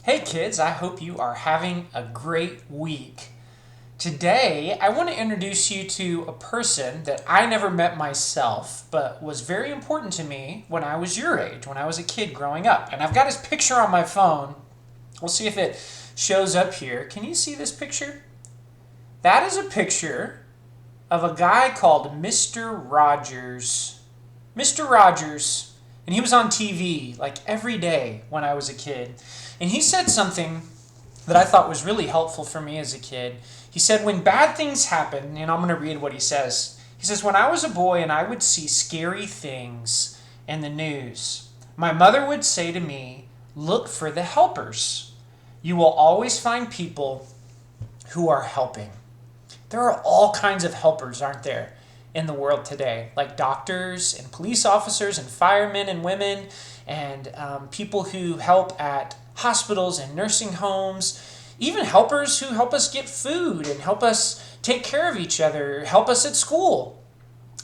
Hey kids, I hope you are having a great week. Today, I want to introduce you to a person that I never met myself, but was very important to me when I was your age, when I was a kid growing up. And I've got his picture on my phone. We'll see if it shows up here. Can you see this picture? That is a picture of a guy called Mr. Rogers. Mr. Rogers. And he was on TV like every day when I was a kid. And he said something that I thought was really helpful for me as a kid. He said, when bad things happen, and I'm going to read what he says. He says, when I was a boy and I would see scary things in the news, my mother would say to me, look for the helpers. You will always find people who are helping. There are all kinds of helpers, aren't there, in the world today, like doctors and police officers and firemen and women and people who help at hospitals and nursing homes, even helpers who help us get food and help us take care of each other, help us at school.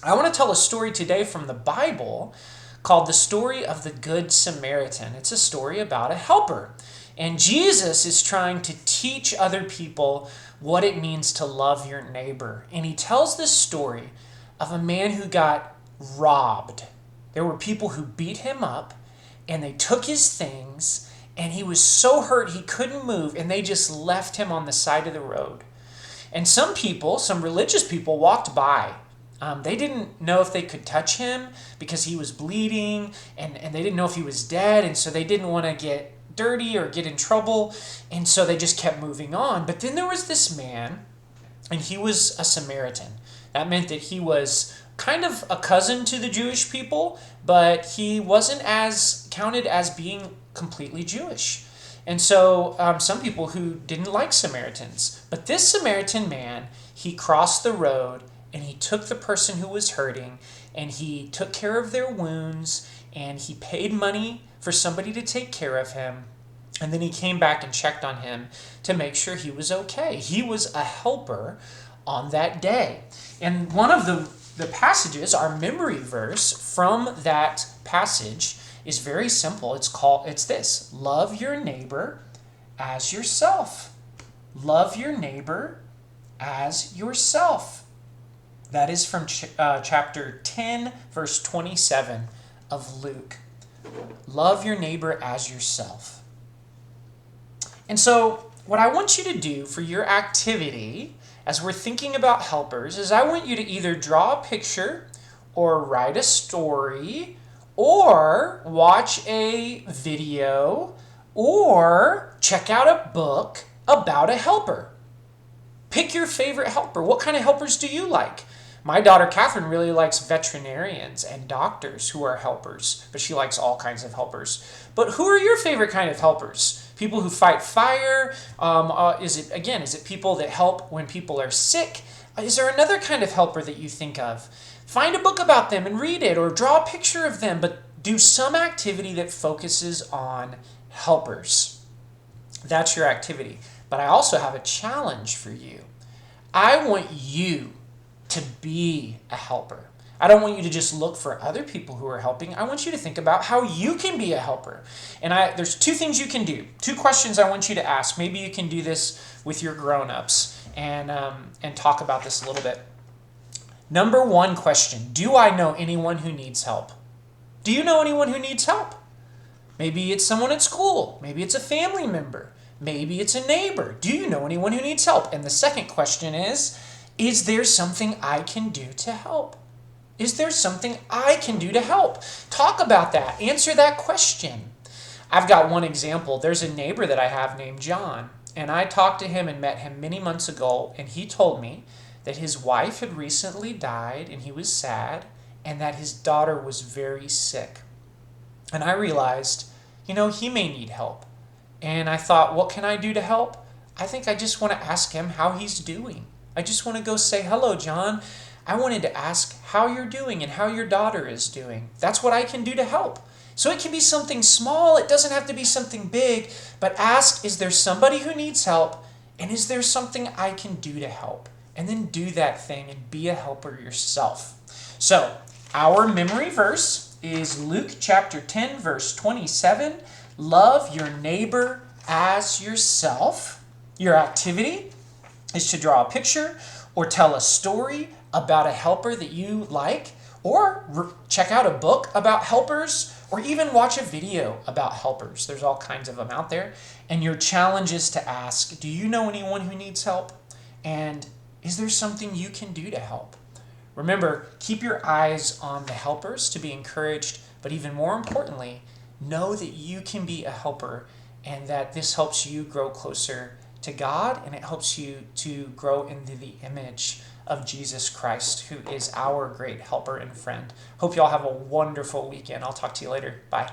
I want to tell a story today from the Bible called the story of the Good Samaritan. It's a story about a helper. And Jesus is trying to teach other people what it means to love your neighbor. And he tells this story of a man who got robbed. There were people who beat him up and they took his things and he was so hurt he couldn't move and they just left him on the side of the road. And some people, some religious people walked by. They didn't know if they could touch him because he was bleeding and they didn't know if he was dead, and so they didn't want to get dirty or get in trouble, and so they just kept moving on. But then there was this man, and he was a Samaritan. That meant that he was kind of a cousin to the Jewish people, but he wasn't as counted as being completely Jewish. And so some people who didn't like Samaritans. But this Samaritan man, he crossed the road and he took the person who was hurting and he took care of their wounds and he paid money for somebody to take care of him. And then he came back and checked on him to make sure he was okay. He was a helper on that day. And one of the passages, our memory verse from that passage, is very simple. It's this: love your neighbor as yourself. Love your neighbor as yourself. That is from chapter 10, verse 27 of Luke. Love your neighbor as yourself. And so what I want you to do for your activity as we're thinking about helpers is I want you to either draw a picture or write a story or watch a video or check out a book about a helper. Pick your favorite helper. What kind of helpers do you like? My daughter Catherine really likes veterinarians and doctors who are helpers, but she likes all kinds of helpers. But who are your favorite kind of helpers? People who fight fire? Is it people that help when people are sick? Is there another kind of helper that you think of? Find a book about them and read it, or draw a picture of them, but do some activity that focuses on helpers. That's your activity. But I also have a challenge for you. I want you to be a helper. I don't want you to just look for other people who are helping. I want you to think about how you can be a helper. And there's two things you can do. Two questions I want you to ask. Maybe you can do this with your grown-ups and talk about this a little bit. Number one question: do I know anyone who needs help? Do you know anyone who needs help? Maybe it's someone at school. Maybe it's a family member. Maybe it's a neighbor. Do you know anyone who needs help? And the second question is there something I can do to help? Is there something I can do to help? Talk about that. Answer that question. I've got one example. There's a neighbor that I have named John, and I talked to him and met him many months ago, and he told me that his wife had recently died, and he was sad, and that his daughter was very sick. And I realized, he may need help. And I thought, what can I do to help? I think I just want to ask him how he's doing. I just want to go say, hello, John. I wanted to ask how you're doing and how your daughter is doing. That's what I can do to help. So it can be something small. It doesn't have to be something big. But ask, is there somebody who needs help? And is there something I can do to help? And then do that thing and be a helper yourself. So our memory verse is Luke chapter 10, verse 27. Love your neighbor as yourself. Your activity is to draw a picture or tell a story about a helper that you like, or check out a book about helpers, or even watch a video about helpers. There's all kinds of them out there. And your challenge is to ask, do you know anyone who needs help? And is there something you can do to help? Remember, keep your eyes on the helpers to be encouraged, but even more importantly, know that you can be a helper and that this helps you grow closer to God, and it helps you to grow into the image of Jesus Christ, who is our great helper and friend. Hope you all have a wonderful weekend. I'll talk to you later. Bye.